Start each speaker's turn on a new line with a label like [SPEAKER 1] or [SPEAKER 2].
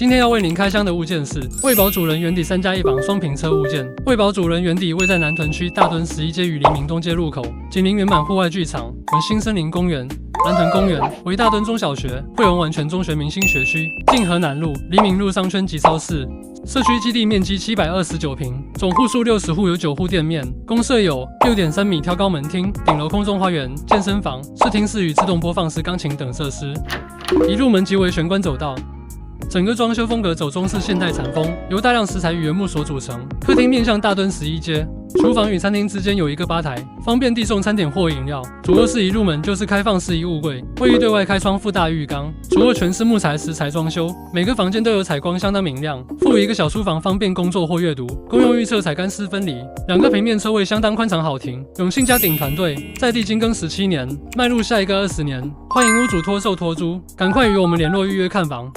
[SPEAKER 1] 今天要为您开箱的物件是卫宝主人园底3+1房双平车物件。卫宝主人园底位在南屯区大墩11街与黎明东街路口，紧邻圆满户外剧场、文心森林公园、南屯公园，为大墩中小学、惠文完全中学明星学区，近河南路、黎明路商圈及超市。社区基地面积729平，总户数60户，有9户店面，公设有 6.3 米挑高门厅、顶楼空中花园、健身房、视听室与自动播放式钢琴等设施。一入门即为玄关走道。整个装修风格走中式现代禅风，由大量石材与原木所组成。客厅面向大墩11街，厨房与餐厅之间有一个吧台，方便递送餐点或饮料。主卧室一入门就是开放式衣物柜，卫浴对外开窗附大浴缸。主卧全是木材石材装修，每个房间都有采光，相当明亮。附一个小书房，方便工作或阅读。公用预测采干湿分离，2个平面车位相当宽敞好停。永庆家鼎团队在地精耕17年，迈入下一个20年。欢迎屋主托售托租，赶快与我们联络预约看房。